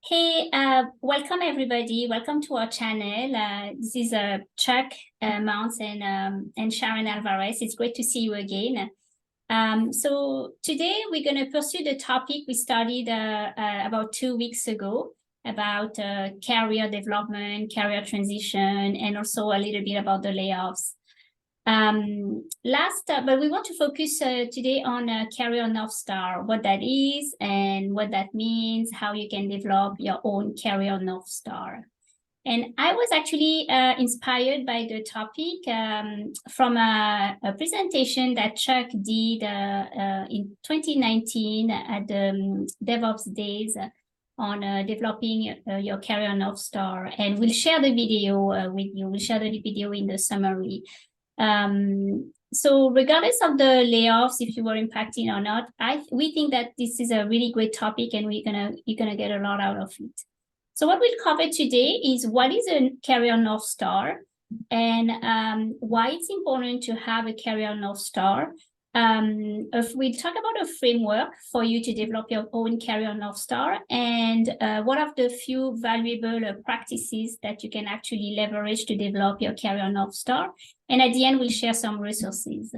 Hey, welcome everybody. Welcome to our channel. This is Chuck Mountz and Shaaron Alvares. It's great to see you again. So today we're going to pursue the topic we started about 2 weeks ago about career development, career transition, and also a little bit about the layoffs. But we want to focus today on Career North Star, what that is and what that means, how you can develop your own Career North Star. And I was actually inspired by the topic from a presentation that Chuck did in 2019 at the DevOps Days on developing your Career North Star. And we'll share the video with you. We'll share the video in the summary. So regardless of the layoffs, if you were impacted or not, we think that this is a really great topic and you're gonna get a lot out of it. So what we'll cover today is what is a Career North Star and why it's important to have a Career North Star. If we talk about a framework for you to develop your own Career North Star and one of the few valuable practices that you can actually leverage to develop your Career North Star. And at the end, we'll share some resources.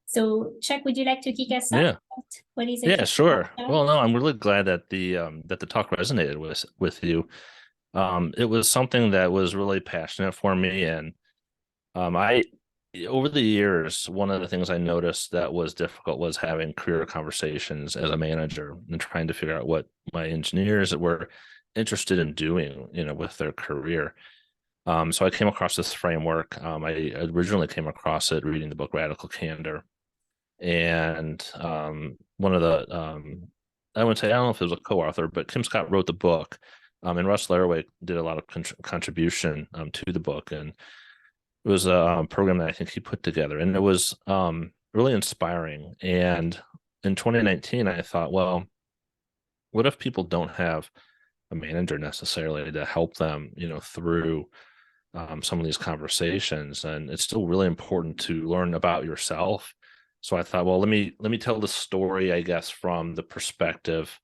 So, Chuck, would you like to kick us off? Yeah. What is it? Yeah, sure. Well, no, I'm really glad that the talk resonated with you. It was something that was really passionate for me, and over the years, one of the things I noticed that was difficult was having career conversations as a manager and trying to figure out what my engineers were interested in doing, with their career. So I came across this framework. I originally came across it reading the book Radical Candor. And one of the, I don't know if it was a co-author, but Kim Scott wrote the book. And Russ Laraway did a lot of contribution to the book. And it was a program that I think he put together. And it was really inspiring. And in 2019, I thought, well, what if people don't have a manager necessarily to help them, through some of these conversations? And it's still really important to learn about yourself. So I thought, well, let me tell the story, I guess, from the perspective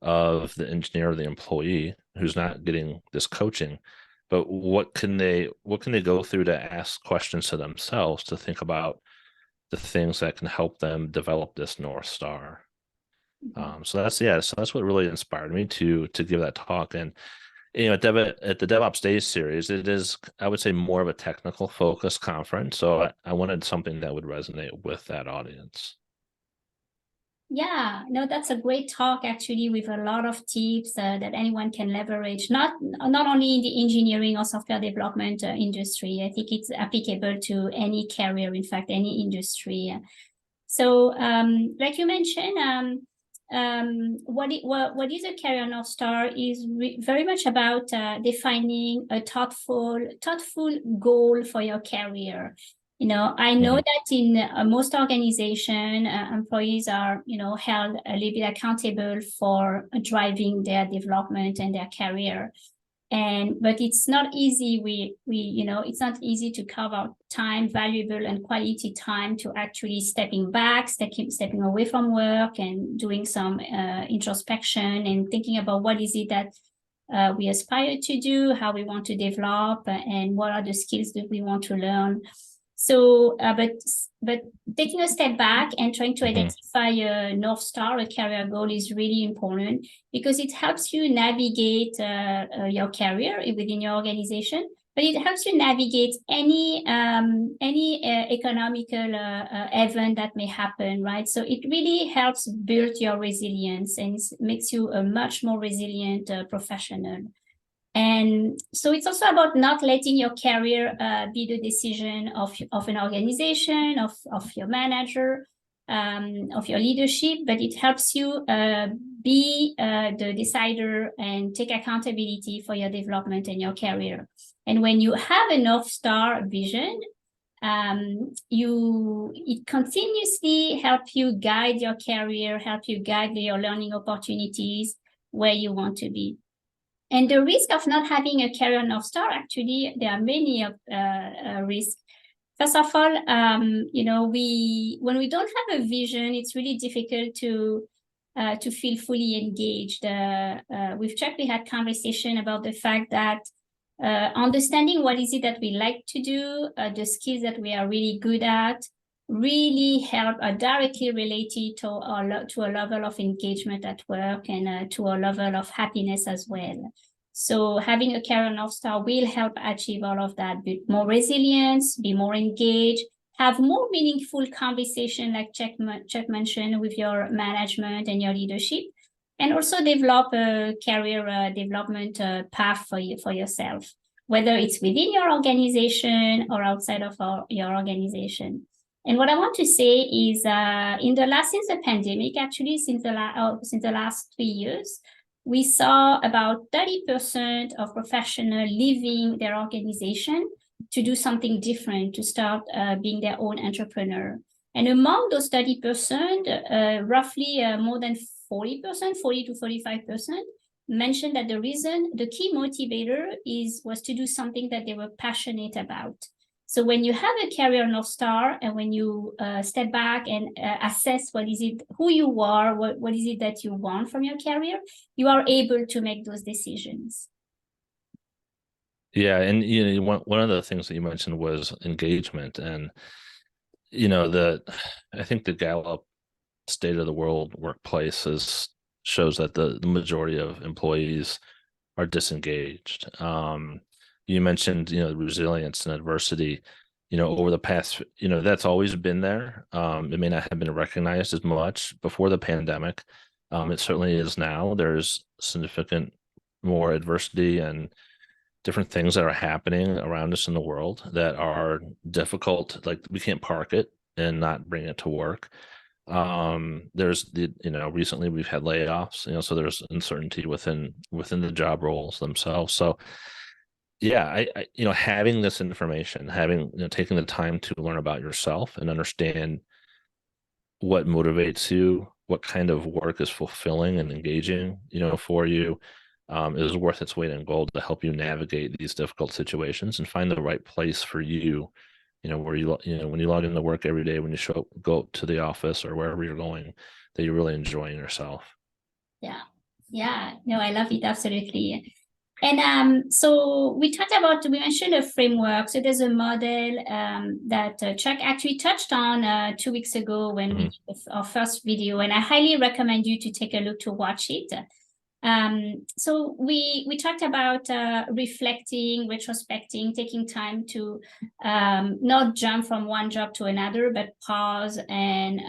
of the engineer or the employee who's not getting this coaching, but what can they go through to ask questions to themselves to think about the things that can help them develop this North Star. So that's what really inspired me to give that talk. And at the DevOps Days series, it is, I would say, more of a technical focus conference. So I wanted something that would resonate with that audience. Yeah, no, that's a great talk, actually, with a lot of tips that anyone can leverage, not only in the engineering or software development industry. I think it's applicable to any career, in fact, any industry. So like you mentioned, what is a Career North Star is very much about defining a thoughtful goal for your career. I know that in most organizations, employees are, held a little bit accountable for driving their development and their career. But it's not easy. It's not easy to carve out time, valuable and quality time to actually stepping back, stepping away from work and doing some introspection and thinking about what is it that we aspire to do, how we want to develop, and what are the skills that we want to learn. So, but taking a step back and trying to identify a North Star, a career goal, is really important because it helps you navigate your career within your organization, but it helps you navigate any economical event that may happen, right? So it really helps build your resilience and it makes you a much more resilient professional. And so it's also about not letting your career be the decision of an organization, of your manager, of your leadership, but it helps you be the decider and take accountability for your development and your career. And when you have a North Star vision, it continuously helps you guide your career, help you guide your learning opportunities where you want to be. And the risk of not having a Career North Star, actually, there are many risks. First of all, when we don't have a vision, it's really difficult to to feel fully engaged. With Chuck, we had conversation about the fact that understanding what is it that we like to do, the skills that we are really good at, really help, are directly related to a level of engagement at work and to a level of happiness as well. So having a career North Star will help achieve all of that, be more resilience, be more engaged, have more meaningful conversation, like Chuck mentioned, with your management and your leadership, and also develop a career development path for yourself, whether it's within your organization or outside of your organization. And what I want to say is, since the pandemic, actually, since the last 3 years, we saw about 30% of professionals leaving their organization to do something different, to start being their own entrepreneur. And among those 30%, roughly more than 40%, 40 to 45%, mentioned that the key motivator was to do something that they were passionate about. So when you have a career North Star, and when you step back and assess who you are, what is it that you want from your career, you are able to make those decisions. Yeah, and one of the things that you mentioned was engagement, and I think the Gallup State of the World Workplace shows that the majority of employees are disengaged. You mentioned resilience and adversity. Over the past, that's always been there. It may not have been recognized as much before the pandemic. It certainly is now. There's significant more adversity and different things that are happening around us in the world that are difficult. Like, we can't park it and not bring it to work. There's recently we've had layoffs, so there's uncertainty within the job roles themselves. So yeah, I having this information, taking the time to learn about yourself and understand what motivates you, what kind of work is fulfilling and engaging, for you, is worth its weight in gold to help you navigate these difficult situations and find the right place for you, where when you log into work every day, when you go to the office or wherever you're going, that you're really enjoying yourself. Yeah, no, I love it, absolutely. And so we mentioned a framework. So there's a model that Chuck actually touched on 2 weeks ago when we did our first video, and I highly recommend you to take a look to watch it. So we talked about reflecting, retrospecting, taking time to not jump from one job to another, but pause and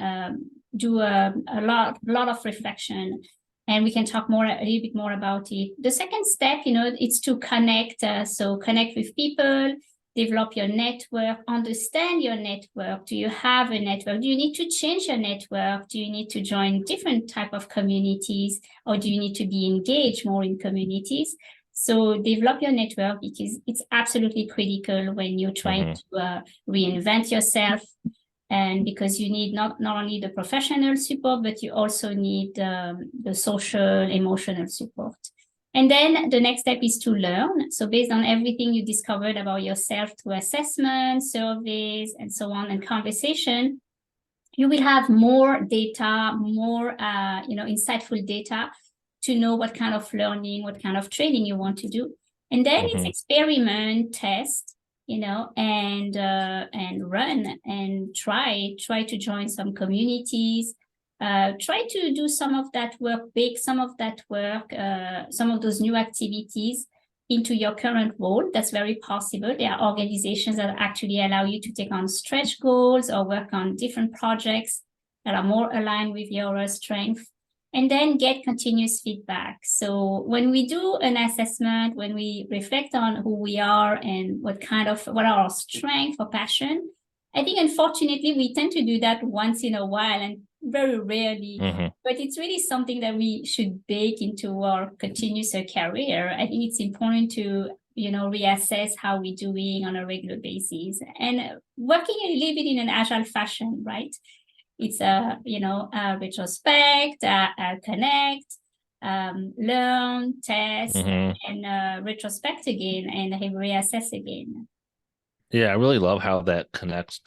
do a lot of reflection. And we can talk a little bit more about it. The second step, it's to connect. So connect with people, develop your network, understand your network. Do you have a network? Do you need to change your network? Do you need to join different type of communities? Or do you need to be engaged more in communities? So develop your network, because it's absolutely critical when you're trying to reinvent yourself. And because you need not only the professional support, but you also need the social, emotional support. And then the next step is to learn. So based on everything you discovered about yourself through assessment, surveys, and so on, and conversation, you will have more data, more insightful data to know what kind of learning, what kind of training you want to do. And then it's experiment, test, and run and try to join some communities, try to do some of that work, bake some of that work, some of those new activities into your current role. That's very possible. There are organizations that actually allow you to take on stretch goals or work on different projects that are more aligned with your strength. And then get continuous feedback. So when we do an assessment, when we reflect on who we are and what are our strengths or passion, I think unfortunately we tend to do that once in a while and very rarely, but it's really something that we should bake into our continuous career. I think it's important to reassess how we're doing on a regular basis and working a little bit in an agile fashion, right? It's retrospect, connect, learn, test, and retrospect again, and reassess again. Yeah, I really love how that connects.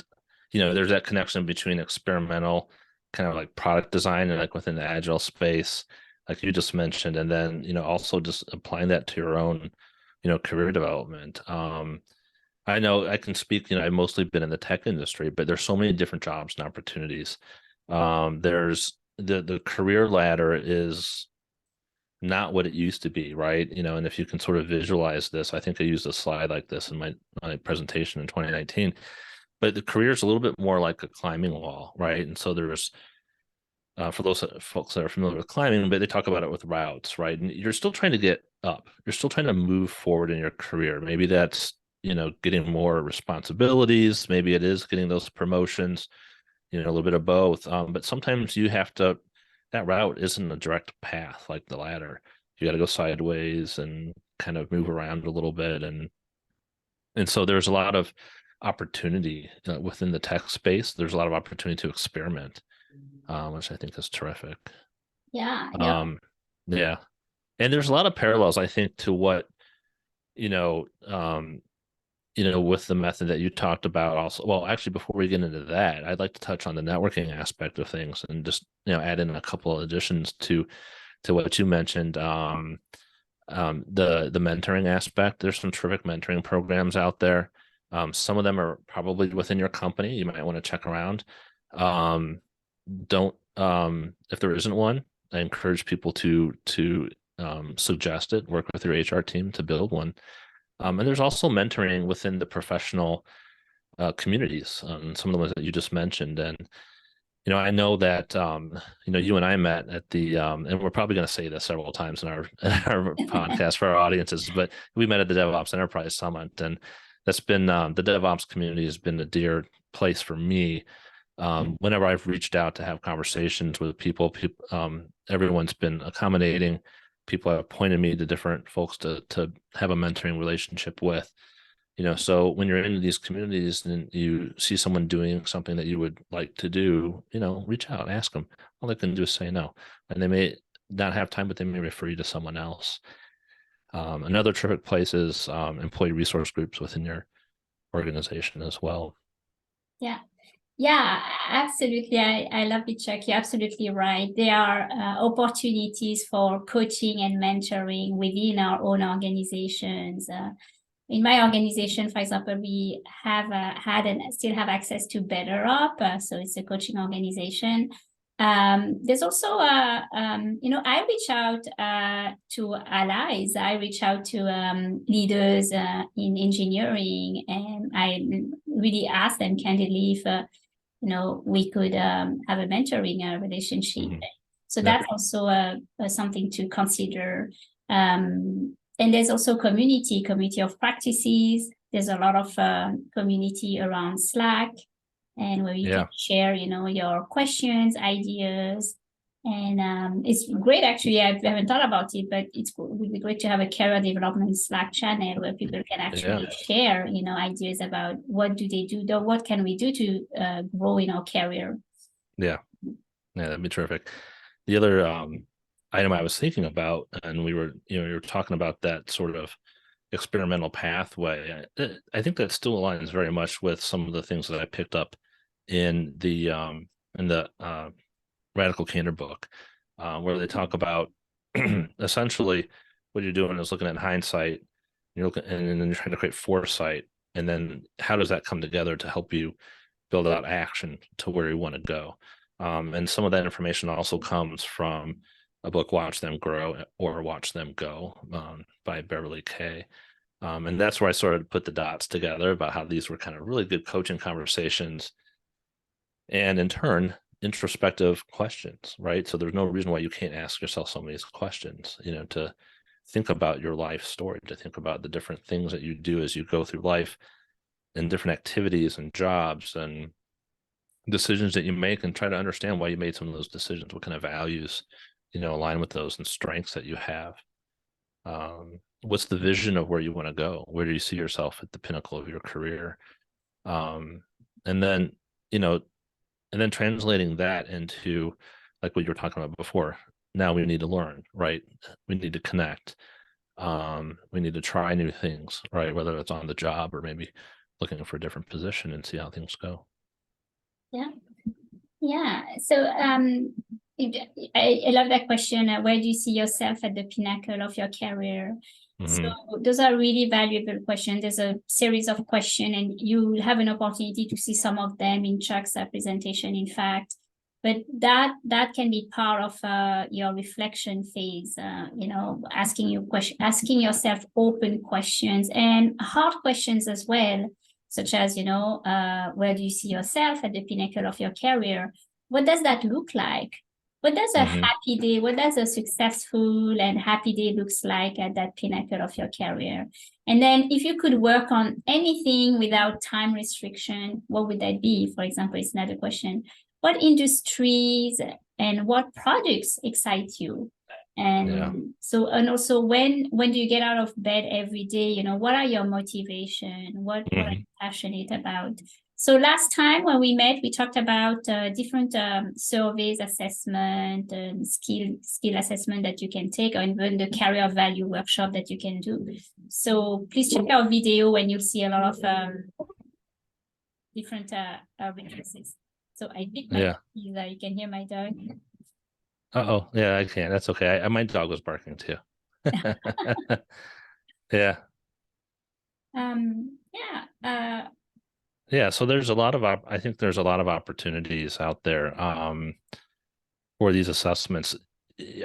There's that connection between experimental kind of like product design and like within the Agile space, like you just mentioned, and then, also just applying that to your own, career development. I know I can speak, I've mostly been in the tech industry, but there's so many different jobs and opportunities. There's the career ladder is not what it used to be, right? And if you can sort of visualize this, I think I used a slide like this in my presentation in 2019, but the career is a little bit more like a climbing wall, right? And so there's, for those folks that are familiar with climbing, but they talk about it with routes, right? And you're still trying to get up. You're still trying to move forward in your career. Maybe that's, getting more responsibilities. Maybe it is getting those promotions, a little bit of both. But sometimes you have to, that route isn't a direct path like the ladder. You got to go sideways and kind of move around a little bit. And so there's a lot of opportunity within the tech space. There's a lot of opportunity to experiment, which I think is terrific. Yeah. Yeah. And there's a lot of parallels, I think, to what, with the method that you talked about also. Well, actually, before we get into that, I'd like to touch on the networking aspect of things and just, add in a couple of additions to what you mentioned. The mentoring aspect. There's some terrific mentoring programs out there. Some of them are probably within your company. You might want to check around. Don't if there isn't one, I encourage people to suggest it. Work with your HR team to build one. And there's also mentoring within the professional communities. Some of the ones that you just mentioned, and I know that you and I met at the and we're probably going to say this several times in our podcast for our audiences, but we met at the DevOps Enterprise Summit, and that's been the DevOps community has been a dear place for me. Whenever I've reached out to have conversations with people, everyone's been accommodating. People have pointed me to different folks to have a mentoring relationship with. So when you're in these communities and you see someone doing something that you would like to do, reach out, ask them. All they can do is say no, and they may not have time, but they may refer you to someone else. Another terrific place is employee resource groups within your organization as well. Yeah. Yeah, absolutely. I love it, Chuck. You're absolutely right. There are opportunities for coaching and mentoring within our own organizations. In my organization, for example, we have had and still have access to Better Up. So it's a coaching organization. There's also, I reach out to allies. I reach out to leaders in engineering, and I really ask them candidly if we could have a mentoring relationship. Mm-hmm. So that's also something to consider. And there's also community of practices. There's a lot of community around Slack, and where you can share, your questions, ideas. And it's great, actually. I haven't thought about it, but it would be great to have a career development Slack channel where people can actually share, ideas about what do they do, what can we do to grow in our career. Yeah, that'd be terrific. The other item I was thinking about, and we were, you were talking about that sort of experimental pathway. I think that still aligns very much with some of the things that I picked up in the Radical Candor book, where they talk about essentially what you're doing is looking at hindsight, and then you're trying to create foresight, and then how does that come together to help you build out action to where you want to go. And some of that information also comes from a book, Watch Them Grow or Watch Them Go, by Beverly Kay. And that's where I sort of put the dots together about how these were kind of really good coaching conversations, and in turn, introspective questions, right? So there's no reason why you can't ask yourself some of these questions, to think about your life story, to think about the different things that you do as you go through life, and different activities and jobs and decisions that you make, and try to understand why you made some of those decisions, what kind of values, align with those, and strengths that you have. What's the vision of where you want to go? Where do you see yourself at the pinnacle of your career? And then, and then translating that into like what you were talking about before. Now we need to learn, right? We need to connect. We need to try new things, right? Whether it's on the job or maybe looking for a different position and see how things go. Yeah. Yeah. So I love that question. Where do you see yourself at the pinnacle of your career? So those are really valuable questions. There's a series of questions, and you have an opportunity to see some of them in Chuck's presentation, in fact. But that can be part of your reflection phase. Asking yourself open questions and hard questions as well, such as, where do you see yourself at the pinnacle of your career? What does that look like? What does a happy day, what does a successful and happy day looks like at that pinnacle of your career? And then if you could work on anything without time restriction, what would that be? For example, it's another question. What industries and what products excite you? And and also when do you get out of bed every day? What are your motivation? What are you passionate about? So last time when we met, we talked about different surveys, assessment, and skill assessment that you can take, or even the career value workshop that you can do. So please check our video when you'll see a lot of different references. So I picked my you can hear my dog. Oh, yeah, I can. That's okay. My dog was barking too. Yeah. Yeah, so there's a lot of I think there's a lot of opportunities out there for these assessments.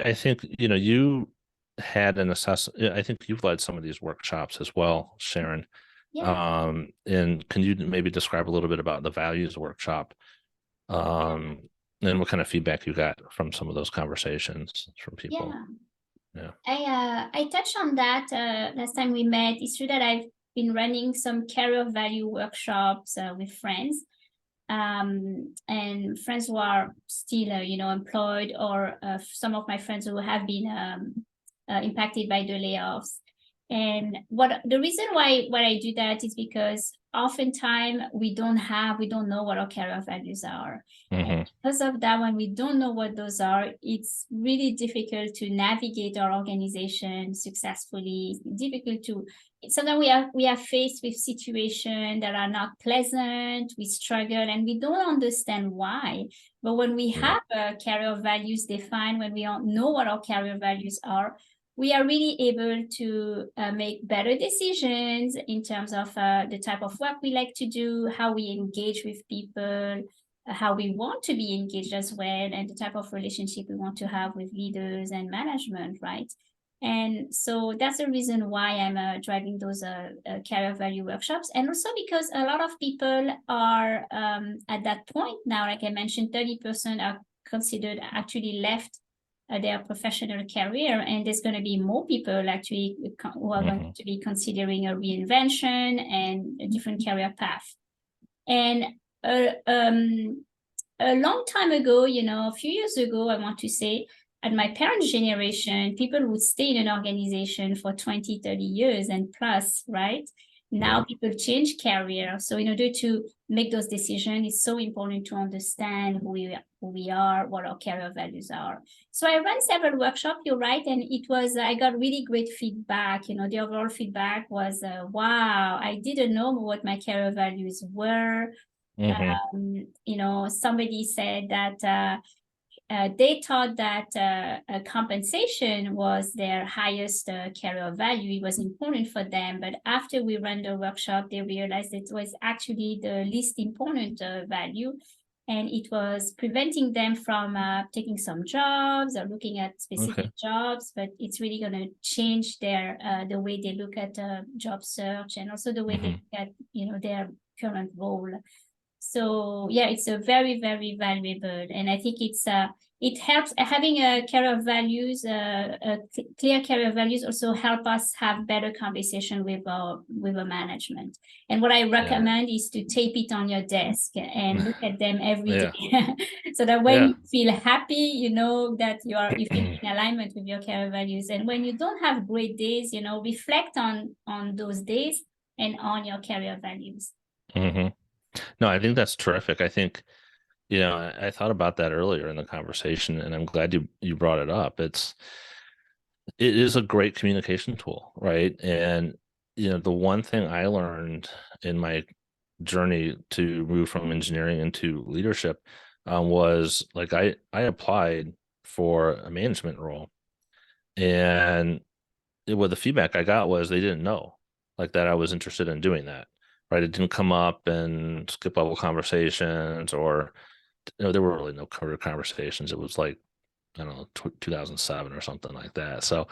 I think you had an assessment. I think you've led some of these workshops as well, Shaaron. Yeah. And can you maybe describe a little bit about the values workshop? And what kind of feedback you got from some of those conversations from people? Yeah. I touched on that last time we met. It's true that I've been running some career value workshops with friends, and friends who are still, employed, or some of my friends who have been impacted by the layoffs. And the reason why I do that is because oftentimes we don't know what our career values are. And because of that, when we don't know what those are, it's really difficult to navigate our organization successfully. Sometimes we are faced with situations that are not pleasant, we struggle, and we don't understand why. But when we have career values defined, when we don't know what our career values are, we are really able to make better decisions in terms of the type of work we like to do, how we engage with people, how we want to be engaged as well, and the type of relationship we want to have with leaders and management, right? And so that's the reason why I'm driving those career value workshops. And also because a lot of people are at that point now, like I mentioned, 30% are considered actually left their professional career, and there's going to be more people actually who are going to be considering a reinvention and a different career path. And a long time ago, a few years ago, I want to say, at my parents' generation, people would stay in an organization for 20, 30 years and plus, right? Now people change career. So in order to make those decisions, it's so important to understand who we are, what our career values are. So I ran several workshops, you're right, and I got really great feedback. The overall feedback was, wow, I didn't know what my career values were. Somebody said that they thought that compensation was their highest career value. It was important for them. But after we ran the workshop, they realized it was actually the least important value. And it was preventing them from taking some jobs or looking at specific jobs. But it's really going to change the way they look at job search, and also the way they look at their current role. So yeah, it's a very, very valuable, and I think it helps having a career values, clear career values also help us have better conversation with our management. And what I recommend is to tape it on your desk and look at them every day, so that when you feel happy, you know that you're in alignment with your career values. And when you don't have great days, reflect on those days and on your career values. No, I think that's terrific. I think, I thought about that earlier in the conversation, and I'm glad you brought it up. It is a great communication tool, right? And, the one thing I learned in my journey to move from engineering into leadership was like I applied for a management role, and the feedback I got was they didn't know like that I was interested in doing that. Right, it didn't come up in skip level conversations, or there were really no career conversations. It was like, I don't know, 2007 or something like that. So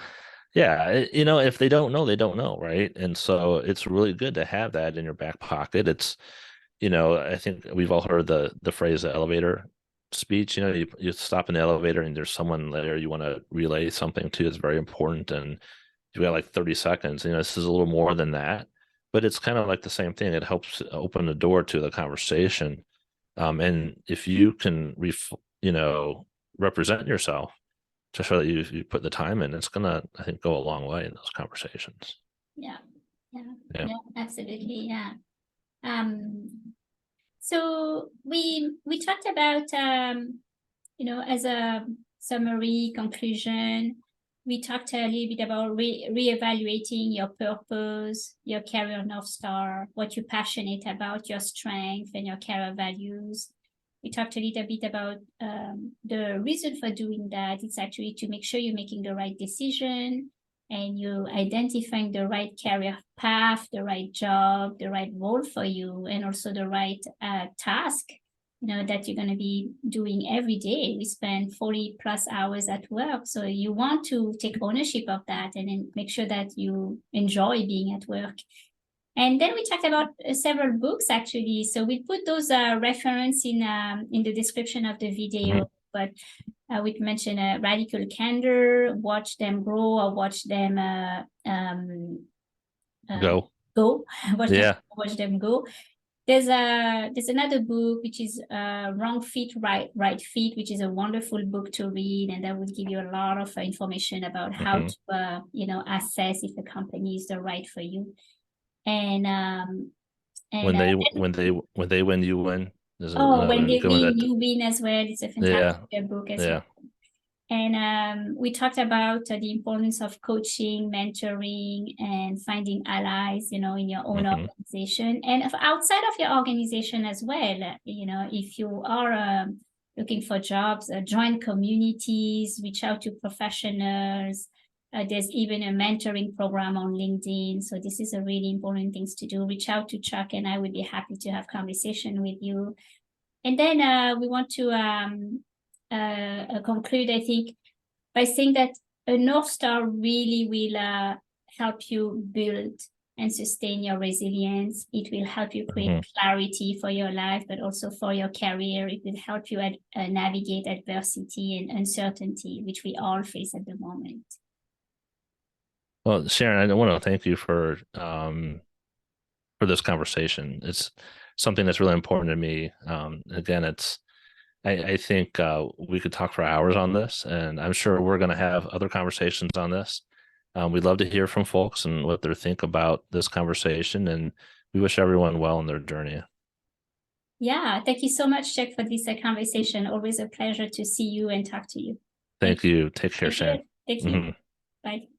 yeah, if they don't know, they don't know, right? And so it's really good to have that in your back pocket. It's, I think we've all heard the phrase the elevator speech. You stop in the elevator and there's someone there you want to relay something to that's very important, and you've got like 30 seconds. This is a little more than that, but it's kind of like the same thing. It helps open the door to the conversation. And if you can represent yourself to show that you put the time in, it's gonna, I think, go a long way in those conversations. Yeah, Yeah. Absolutely. Yeah. So we talked about as a summary conclusion, we talked a little bit about reevaluating your purpose, your career North Star, what you're passionate about, your strength and your career values. We talked a little bit about the reason for doing that. It's actually to make sure you're making the right decision and you're identifying the right career path, the right job, the right role for you, and also the right task that you're going to be doing every day. We spend 40 plus hours at work. So you want to take ownership of that and then make sure that you enjoy being at work. And then we talked about several books, actually. So we put those reference in the description of the video, but we mentioned Radical Candor, Watch Them Grow, or Watch Them Go. Watch Them Go. There's another book which is Wrong Fit, Right Fit, which is a wonderful book to read, and that will give you a lot of information about how to assess if the company is the right for you. And when they win, you win. When they win, you win as well. It's a fantastic book as well. And we talked about the importance of coaching, mentoring, and finding allies, in your own organization and outside of your organization as well. If you are looking for jobs, join communities, reach out to professionals. There's even a mentoring program on LinkedIn. So this is a really important thing to do. Reach out to Chuck and I would be happy to have conversation with you. And then we want to conclude, I think, by saying that a North Star really will help you build and sustain your resilience. It will help you create clarity for your life, but also for your career. It will help you navigate adversity and uncertainty, which we all face at the moment. Well, Shaaron, I want to thank you for this conversation. It's something that's really important to me. Again, I think we could talk for hours on this, and I'm sure we're going to have other conversations on this. We'd love to hear from folks and what they think about this conversation, and we wish everyone well in their journey. Yeah, thank you so much, Chuck, for this conversation. Always a pleasure to see you and talk to you. Thank you. Take care, Shaaron. Thank you. Bye.